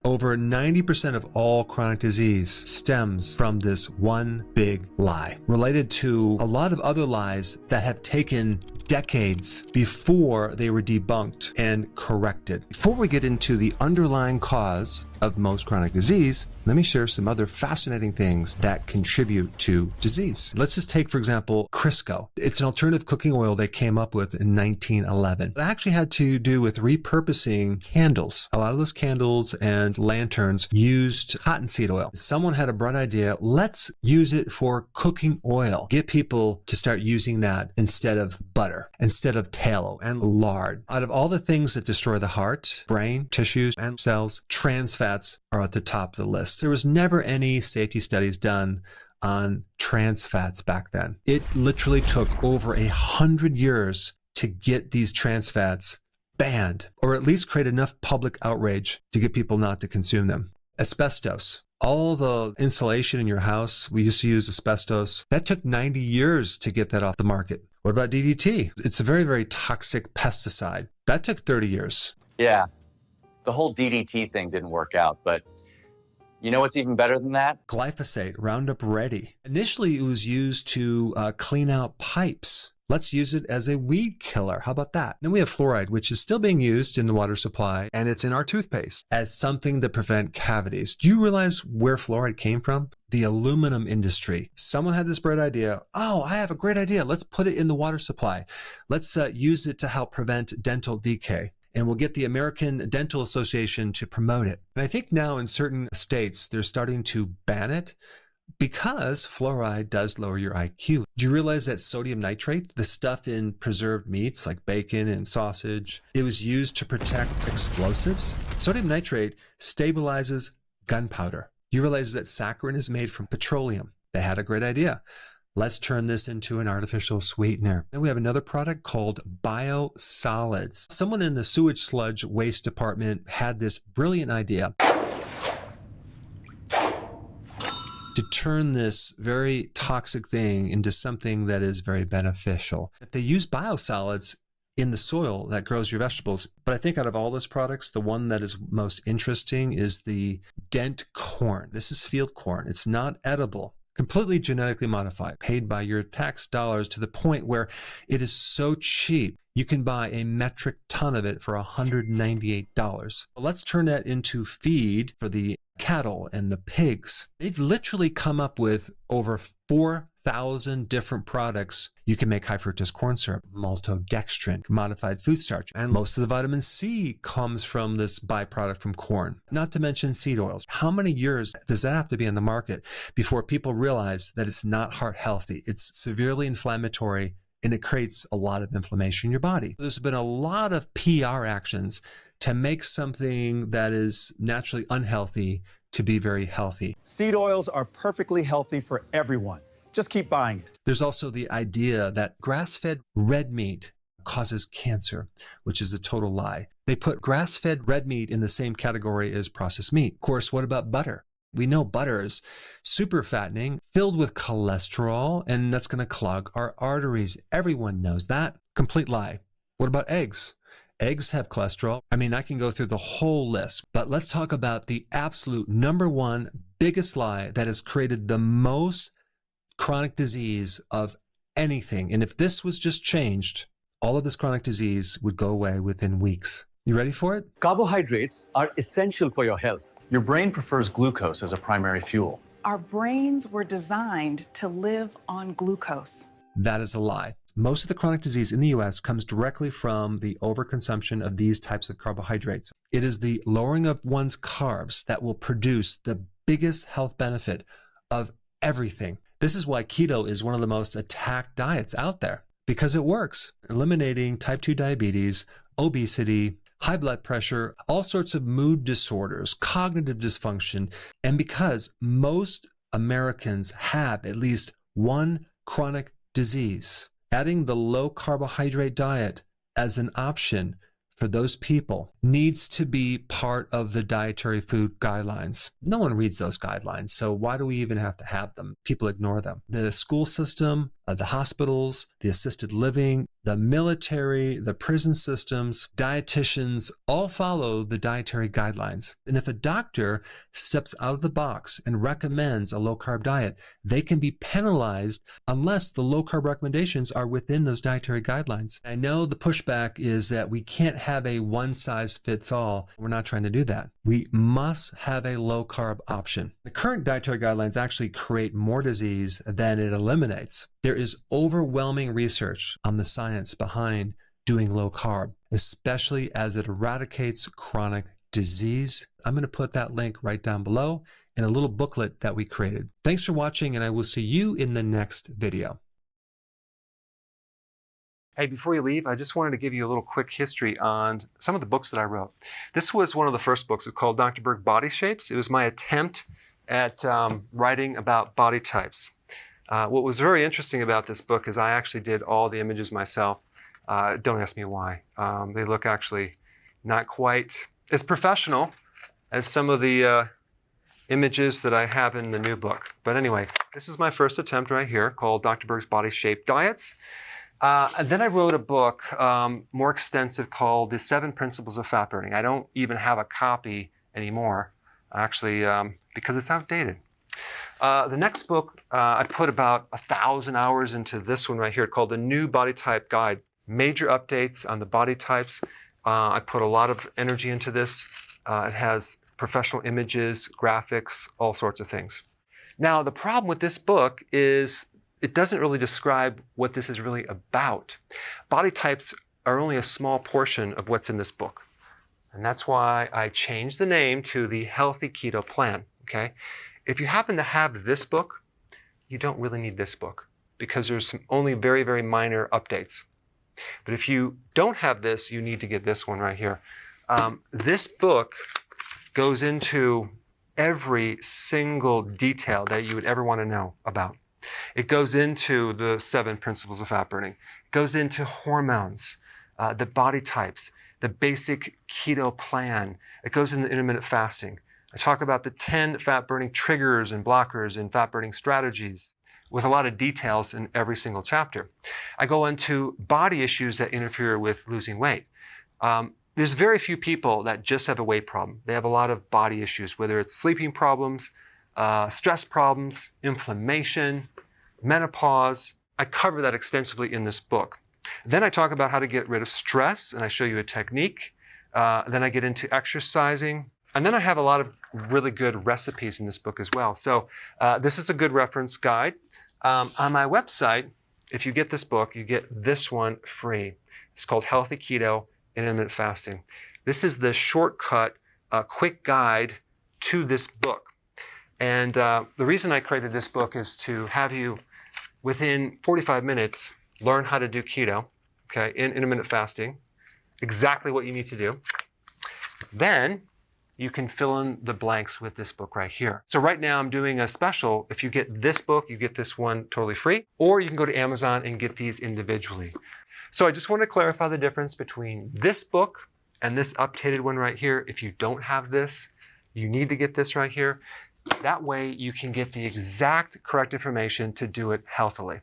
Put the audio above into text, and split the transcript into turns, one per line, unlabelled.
Over 90% of all chronic disease stems from this one big lie, related to a lot of other lies that have taken decades before they were debunked and corrected. Before we get into the underlying cause of most chronic disease, let me share some other fascinating things that contribute to disease. Let's just take, for example, Crisco. It's an alternative cooking oil they came up with in 1911. It actually had to do with repurposing candles. A lot of those candles and lanterns used cottonseed oil. Someone had a bright idea, let's use it for cooking oil. Get people to start using that instead of butter, instead of tallow and lard. Out of all the things that destroy the heart, brain, tissues, and cells, trans fats are at the top of the list. There was never any safety studies done on trans fats back then. It literally took over 100 years to get these trans fats banned, or at least create enough public outrage to get people not to consume them. Asbestos. All the insulation in your house, we used to use asbestos. That took 90 years to get that off the market. What about DDT? It's a very, very toxic pesticide. That took 30 years.
Yeah, the whole DDT thing didn't work out, but you know what's even better than that?
Glyphosate, Roundup Ready. Initially, it was used to clean out pipes. Let's use it as a weed killer. How about that? Then we have fluoride, which is still being used in the water supply, and it's in our toothpaste as something to prevent cavities. Do you realize where fluoride came from? The aluminum industry. Someone had this bright idea. Oh, I have a great idea. Let's put it in the water supply. Let's use it to help prevent dental decay. And we'll get the American Dental Association to promote it. And I think now in certain states, they're starting to ban it because fluoride does lower your IQ. Do you realize that sodium nitrate, the stuff in preserved meats like bacon and sausage, it was used to protect explosives? Sodium nitrate stabilizes gunpowder. You realize that saccharin is made from petroleum. They had a great idea. Let's turn this into an artificial sweetener. Then we have another product called biosolids. Someone in the sewage sludge waste department had this brilliant idea to turn this very toxic thing into something that is very beneficial. They use biosolids in the soil that grows your vegetables. But I think out of all those products, the one that is most interesting is the dent corn. This is field corn. It's not edible. Completely genetically modified, paid by your tax dollars to the point where it is so cheap, you can buy a metric ton of it for $198. Well, let's turn that into feed for the cattle and the pigs. They've literally come up with over 4,000 different products. You can make high fructose corn syrup, maltodextrin, modified food starch, and most of the vitamin C comes from this byproduct from corn, not to mention seed oils. How many years does that have to be on the market before people realize that it's not heart healthy? It's severely inflammatory and it creates a lot of inflammation in your body. There's been a lot of PR actions to make something that is naturally unhealthy to be very healthy.
Seed oils are perfectly healthy for everyone. Just keep buying it.
There's also the idea that grass-fed red meat causes cancer, which is a total lie. They put grass-fed red meat in the same category as processed meat. Of course, what about butter? We know butter is super fattening, filled with cholesterol, and that's going to clog our arteries. Everyone knows that. Complete lie. What about eggs? Eggs have cholesterol. I mean, I can go through the whole list, but let's talk about the absolute number one biggest lie that has created the most chronic disease of anything. And if this was just changed, all of this chronic disease would go away within weeks. You ready for it?
Carbohydrates are essential for your health.
Your brain prefers glucose as a primary fuel.
Our brains were designed to live on glucose.
That is a lie. Most of the chronic disease in the US comes directly from the overconsumption of these types of carbohydrates. It is the lowering of one's carbs that will produce the biggest health benefit of everything. This is why keto is one of the most attacked diets out there, because it works, eliminating type 2 diabetes, obesity, high blood pressure, all sorts of mood disorders, cognitive dysfunction, and because most Americans have at least one chronic disease. Adding the low carbohydrate diet as an option for those people needs to be part of the dietary food guidelines. No one reads those guidelines, so why do we even have to have them? People ignore them. The school system, the hospitals, the assisted living, The military, the prison systems, dietitians all follow the dietary guidelines. And if a doctor steps out of the box and recommends a low-carb diet, they can be penalized unless the low-carb recommendations are within those dietary guidelines. I know the pushback is that we can't have a one-size-fits-all. We're not trying to do that. We must have a low-carb option. The current dietary guidelines actually create more disease than it eliminates. There is overwhelming research on the science behind doing low carb, especially as it eradicates chronic disease. I'm going to put that link right down below in a little booklet that we created. Thanks for watching, and I will see you in the next video. Hey, before you leave, I just wanted to give you a little quick history on some of the books that I wrote. This was one of the first books. It's called Dr. Berg Body Shapes. It was my attempt at writing about body types. What was very interesting about this book is I actually did all the images myself. Don't ask me why. They look actually not quite as professional as some of the images that I have in the new book. But anyway, this is my first attempt right here called Dr. Berg's Body Shape Diets. And then I wrote a book more extensive called The 7 Principles of Fat Burning. I don't even have a copy anymore, actually, because it's outdated. The next book, I put about 1,000 hours into this one right here called The New Body Type Guide. Major updates on the body types. I put a lot of energy into this. It has professional images, graphics, all sorts of things. Now, the problem with this book is it doesn't really describe what this is really about. Body types are only a small portion of what's in this book. And that's why I changed the name to the Healthy Keto Plan, okay? If you happen to have this book, you don't really need this book because there's only very, very minor updates. But if you don't have this, you need to get this one right here. This book goes into every single detail that you would ever want to know about. It goes into the 7 principles of fat burning. It goes into hormones, the body types, the basic keto plan. It goes into intermittent fasting. I talk about the 10 fat-burning triggers and blockers and fat-burning strategies with a lot of details in every single chapter. I go into body issues that interfere with losing weight. There's very few people that just have a weight problem. They have a lot of body issues, whether it's sleeping problems, stress problems, inflammation, menopause. I cover that extensively in this book. Then I talk about how to get rid of stress, and I show you a technique. Then I get into exercising. And then I have a lot of really good recipes in this book as well. So this is a good reference guide. On my website, if you get this book, you get this one free. It's called Healthy Keto and Intermittent Fasting. This is the shortcut, quick guide to this book. And the reason I created this book is to have you, within 45 minutes, learn how to do keto, okay, in intermittent fasting, exactly what you need to do. Then you can fill in the blanks with this book right here. So right now I'm doing a special. If you get this book, you get this one totally free, or you can go to Amazon and get these individually. So I just want to clarify the difference between this book and this updated one right here. If you don't have this, you need to get this right here. That way you can get the exact correct information to do it healthily.